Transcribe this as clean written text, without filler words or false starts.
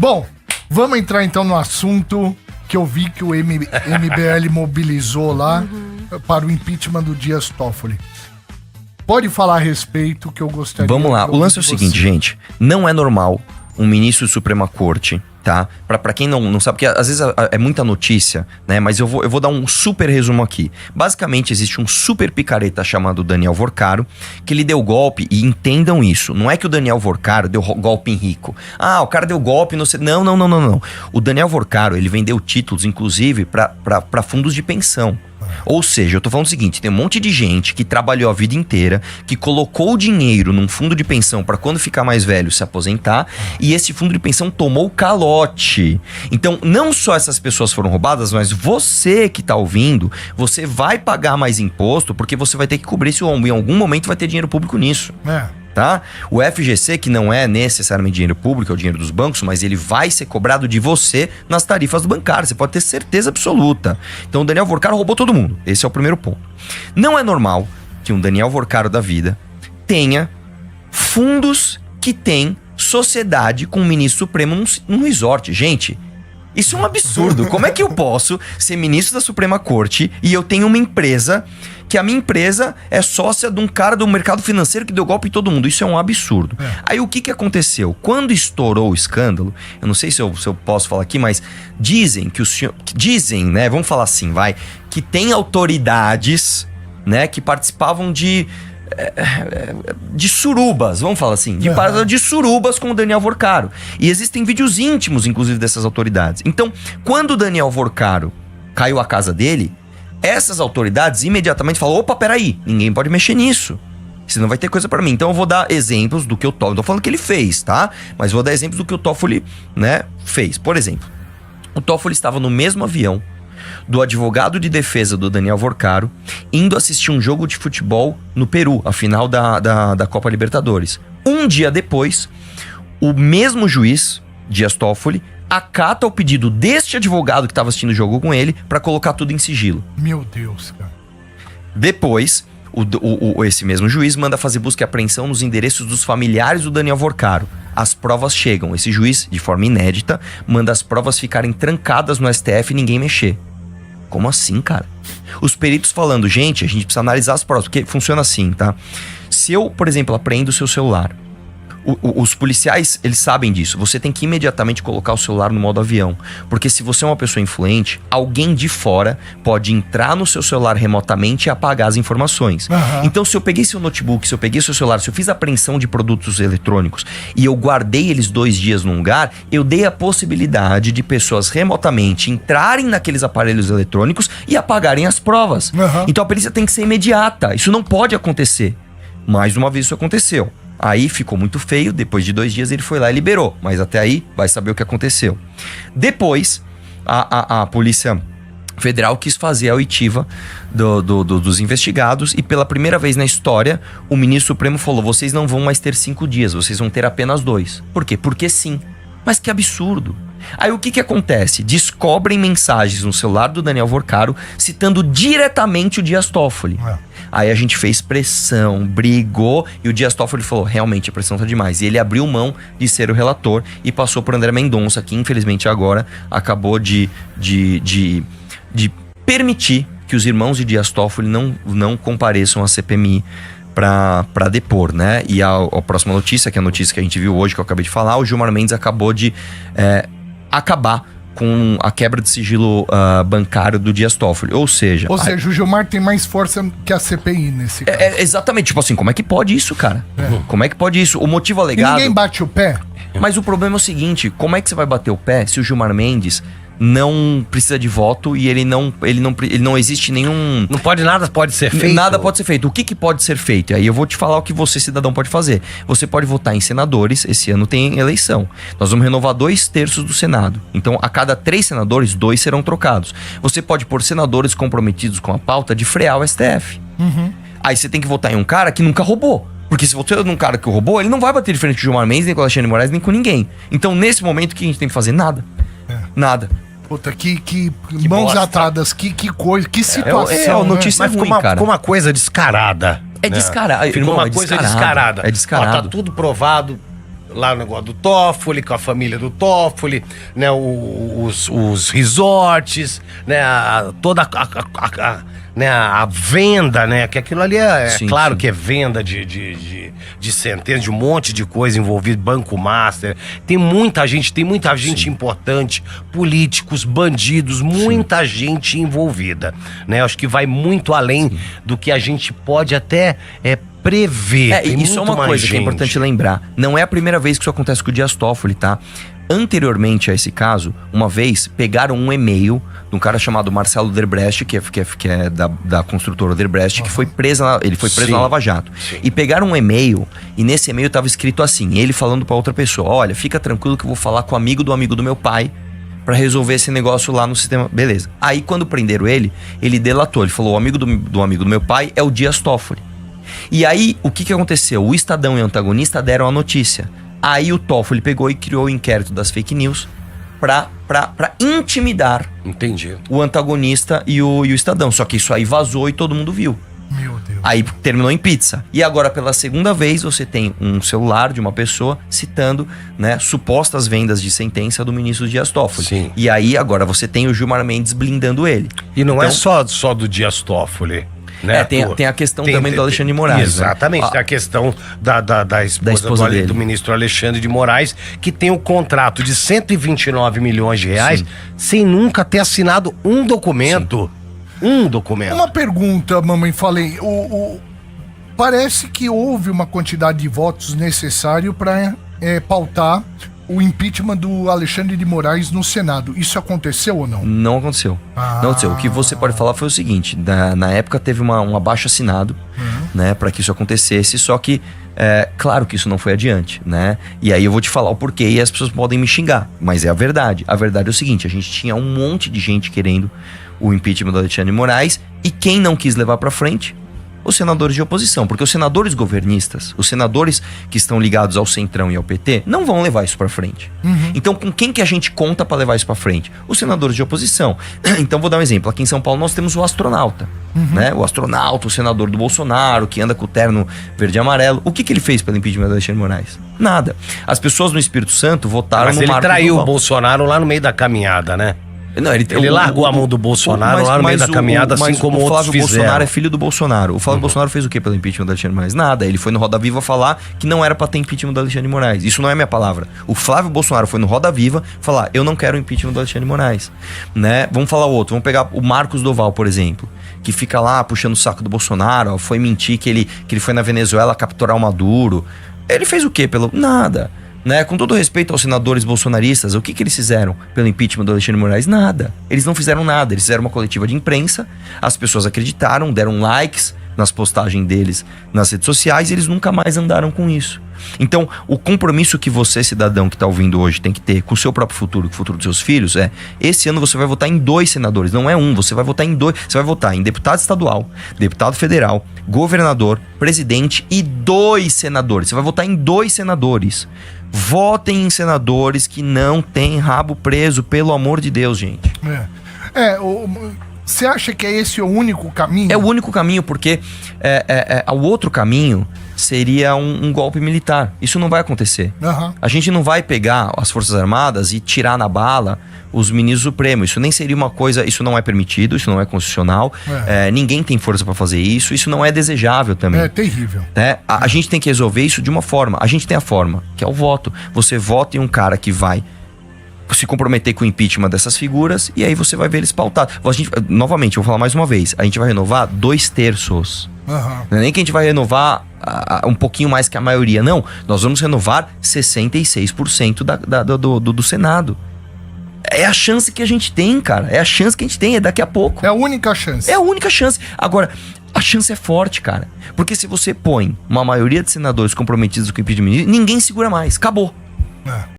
Bom, vamos entrar então no assunto que eu vi que o MBL mobilizou lá para o impeachment do Dias Toffoli. Pode falar a respeito que eu gostaria... Vamos lá, o lance é o seguinte, gente. Não é normal um ministro da Suprema Corte, tá? Pra quem não sabe, porque às vezes é muita notícia, né? Mas eu vou dar um super resumo aqui. Basicamente, existe um super picareta chamado Daniel Vorcaro, que ele deu golpe, e entendam isso. Não é que o Daniel Vorcaro deu golpe em rico. Ah, o cara deu golpe, não sei... Não. O Daniel Vorcaro, ele vendeu títulos, inclusive, pra fundos de pensão. Ou seja, eu tô falando o seguinte, tem um monte de gente que trabalhou a vida inteira, que colocou o dinheiro num fundo de pensão pra quando ficar mais velho se aposentar, e esse fundo de pensão tomou calote. Então, não só essas pessoas foram roubadas, mas você que tá ouvindo, você vai pagar mais imposto, porque você vai ter que cobrir esse ombro. Em algum momento vai ter dinheiro público nisso. Tá? O FGC, que não é necessariamente dinheiro público, é o dinheiro dos bancos, mas ele vai ser cobrado de você nas tarifas do bancário, você pode ter certeza absoluta. Então o Daniel Vorcaro roubou todo mundo, esse é o primeiro ponto. Não é normal que um Daniel Vorcaro da vida tenha fundos que tem sociedade com o ministro supremo num resort. Gente, isso é um absurdo. Como é que eu posso ser ministro da Suprema Corte e eu tenho uma empresa que a minha empresa é sócia de um cara do mercado financeiro que deu golpe em todo mundo? Isso é um absurdo. Aí o que aconteceu? Quando estourou o escândalo, eu não sei se eu posso falar aqui, mas dizem que o senhor... Dizem, né? Vamos falar assim, vai. Que tem autoridades, né? Que participavam de surubas, vamos falar assim, de surubas com o Daniel Vorcaro. E existem vídeos íntimos, inclusive, dessas autoridades. Então, quando o Daniel Vorcaro caiu a casa dele, essas autoridades imediatamente falaram, opa, peraí, ninguém pode mexer nisso, senão vai ter coisa pra mim. Então eu vou dar exemplos do que o Toffoli, não tô falando que ele fez, tá? Mas vou dar exemplos do que o Toffoli, né, fez. Por exemplo, o Toffoli estava no mesmo avião do advogado de defesa do Daniel Vorcaro, indo assistir um jogo de futebol no Peru, a final da Copa Libertadores. Um dia depois, o mesmo juiz, Dias Toffoli, acata o pedido deste advogado que estava assistindo o jogo com ele para colocar tudo em sigilo. Meu Deus, cara. Depois, esse mesmo juiz manda fazer busca e apreensão nos endereços dos familiares do Daniel Vorcaro. As provas chegam. Esse juiz, de forma inédita, manda as provas ficarem trancadas no STF e ninguém mexer. Como assim, cara? Os peritos falando, gente, a gente precisa analisar as provas, porque funciona assim, tá? Se eu, por exemplo, apreendo o seu celular, os policiais, eles sabem disso. Você tem que imediatamente colocar o celular no modo avião. Porque se você é uma pessoa influente, alguém de fora pode entrar no seu celular remotamente e apagar as informações. Então, se eu peguei seu notebook, se eu peguei seu celular, se eu fiz apreensão de produtos eletrônicos e eu guardei eles 2 dias num lugar, eu dei a possibilidade de pessoas remotamente entrarem naqueles aparelhos eletrônicos e apagarem as provas. Então, a perícia tem que ser imediata. Isso não pode acontecer. Mais uma vez isso aconteceu. Aí ficou muito feio, depois de 2 dias ele foi lá e liberou. Mas até aí vai saber o que aconteceu. Depois, a Polícia Federal quis fazer a oitiva dos investigados e pela primeira vez na história, o ministro Supremo falou, vocês não vão mais ter 5 dias, vocês vão ter apenas 2. Por quê? Porque sim. Mas que absurdo. Aí o que acontece? Descobrem mensagens no celular do Daniel Vorcaro citando diretamente o Dias Toffoli. Aí a gente fez pressão, brigou e o Dias Toffoli falou, realmente a pressão tá demais. E ele abriu mão de ser o relator e passou por André Mendonça, que infelizmente agora acabou de permitir que os irmãos de Dias Toffoli não compareçam à CPMI para depor, né? E a próxima notícia, que é a notícia que a gente viu hoje, que eu acabei de falar, o Gilmar Mendes acabou de acabar com a quebra de sigilo bancário do Dias Toffoli. Ou seja, o Gilmar tem mais força que a CPI nesse caso. Exatamente. Tipo assim, como é que pode isso, cara? Como é que pode isso? O motivo alegado... E ninguém bate o pé? Mas o problema é o seguinte, como é que você vai bater o pé se o Gilmar Mendes não precisa de voto e ele não existe nenhum... Nada pode ser feito. Nada pode ser feito. O que pode ser feito? E aí eu vou te falar o que você, cidadão, pode fazer. Você pode votar em senadores. Esse ano tem eleição. Nós vamos renovar 2/3 do Senado. Então, a cada 3 senadores, 2 serão trocados. Você pode pôr senadores comprometidos com a pauta de frear o STF. Aí você tem que votar em um cara que nunca roubou. Porque se você é um cara que roubou, ele não vai bater de frente com o Gilmar Mendes, nem com o Alexandre de Moraes, nem com ninguém. Então, nesse momento, o que a gente tem que fazer? Nada. Nada. Puta, que mãos atadas, que coisa, que situação. Notícia ruim, cara. Ficou uma coisa descarada. Descarado. Ficou uma coisa descarada. É descarado. Tá tudo provado. lá no negócio do Toffoli, com a família do Toffoli, né? Os resorts, né? Toda né, a venda, né? Que aquilo ali Sim, claro sim. que é venda de centenas, de um monte de coisa envolvida, Banco Master. Tem muita gente importante, políticos, bandidos, muita gente envolvida, né? Acho que vai muito além do que a gente pode até prever. Tem e só muito uma mais coisa que é gente. importante lembrar. Não é a primeira vez que isso acontece com o Dias Toffoli, tá? Anteriormente a esse caso, uma vez pegaram um e-mail de um cara chamado Marcelo Odebrecht, que é da construtora Odebrecht, que foi preso Sim. na Lava Jato. Sim. E pegaram um e-mail, e nesse e-mail tava escrito assim, ele falando pra outra pessoa, olha, fica tranquilo que eu vou falar com o amigo do meu pai pra resolver esse negócio lá no sistema. Beleza. Aí quando prenderam ele delatou, ele falou, o amigo do amigo do meu pai é o Dias Toffoli. E aí, o que aconteceu? O Estadão e o antagonista deram a notícia. Aí o Toffoli pegou e criou o inquérito das fake news pra intimidar Entendi. o antagonista e o Estadão. Só que isso aí vazou e todo mundo viu. Meu Deus. Aí terminou em pizza. E agora, pela segunda vez, você tem um celular de uma pessoa citando, né, supostas vendas de sentença do ministro Dias Toffoli. Sim. E aí, agora, você tem o Gilmar Mendes blindando ele. E não é Então- só do Dias Toffoli. Né? Tem a questão também do Alexandre de Moraes. Exatamente, Né? tem a questão da esposa dele. do ministro Alexandre de Moraes, que tem um contrato de 129 milhões de reais, Sim. sem nunca ter assinado um documento. Um documento. Uma pergunta, mamãe, falei. Parece que houve uma quantidade de votos necessário para pautar o impeachment do Alexandre de Moraes no Senado. Isso aconteceu ou não? Não aconteceu. Ah. Não aconteceu. O que você pode falar foi o seguinte: na época teve um abaixo assinado, né, para que isso acontecesse, só que claro que isso não foi adiante, né? E aí eu vou te falar o porquê e as pessoas podem me xingar, mas é a verdade. A verdade é o seguinte: a gente tinha um monte de gente querendo o impeachment do Alexandre de Moraes e quem não quis levar para frente? Os senadores de oposição, porque os senadores governistas, os senadores que estão ligados ao Centrão e ao PT, não vão levar isso pra frente. Então, com quem que a gente conta pra levar isso pra frente? Os senadores de oposição. Então, vou dar um exemplo. Aqui em São Paulo nós temos o astronauta, né? O astronauta, o senador do Bolsonaro, que anda com o terno verde e amarelo. O que ele fez pelo impeachment do Alexandre de Moraes? Nada. As pessoas no Espírito Santo votaram Mas no ele Marcos traiu o Duval. Bolsonaro lá no meio da caminhada, né? Não, Ele largou a mão do Bolsonaro lá no meio da caminhada, assim como o outros Flávio fizeram. Bolsonaro é filho do Bolsonaro. O Flávio Bolsonaro fez o que pelo impeachment do Alexandre de Moraes? Nada. Ele foi no Roda Viva falar que não era pra ter impeachment do Alexandre de Moraes. Isso não é minha palavra. O Flávio Bolsonaro foi no Roda Viva falar, eu não quero o impeachment do Alexandre de Moraes. Né? Vamos falar outro. Vamos pegar o Marcos Duval, por exemplo, que fica lá puxando o saco do Bolsonaro, foi mentir que ele foi na Venezuela capturar o Maduro. Ele fez o que pelo... Nada. Né? Com todo respeito aos senadores bolsonaristas, o que eles fizeram pelo impeachment do Alexandre de Moraes? Nada. Eles não fizeram nada. Eles fizeram uma coletiva de imprensa, as pessoas acreditaram, deram likes nas postagens deles nas redes sociais e eles nunca mais andaram com isso. Então, o compromisso que você, cidadão que está ouvindo hoje, tem que ter com o seu próprio futuro, com o futuro dos seus filhos, esse ano você vai votar em 2 senadores, não é um, você vai votar em 2, você vai votar em deputado estadual, deputado federal, governador, presidente e 2 senadores. Você vai votar em 2 senadores. Votem em senadores que não têm rabo preso, pelo amor de Deus, gente. Você acha que esse o único caminho? É o único caminho, porque o outro caminho seria um golpe militar. Isso não vai acontecer. A gente não vai pegar as Forças Armadas e tirar na bala os ministros supremos. Isso nem seria uma coisa... Isso não é permitido, isso não é constitucional. Ninguém tem força pra fazer isso. Isso não é desejável também. É terrível. A gente tem que resolver isso de uma forma. A gente tem a forma, que é o voto. Você vota em um cara que vai se comprometer com o impeachment dessas figuras e aí você vai ver eles pautados. Novamente, eu vou falar mais uma vez. A gente vai renovar 2/3. Não é nem que a gente vai renovar um pouquinho mais que a maioria. Não, nós vamos renovar 66% do Senado. É a chance que a gente tem, cara. É a chance que a gente tem, é daqui a pouco. É a única chance. É a única chance. Agora, a chance é forte, cara. Porque se você põe uma maioria de senadores comprometidos com o impeachment, ninguém segura mais. Acabou.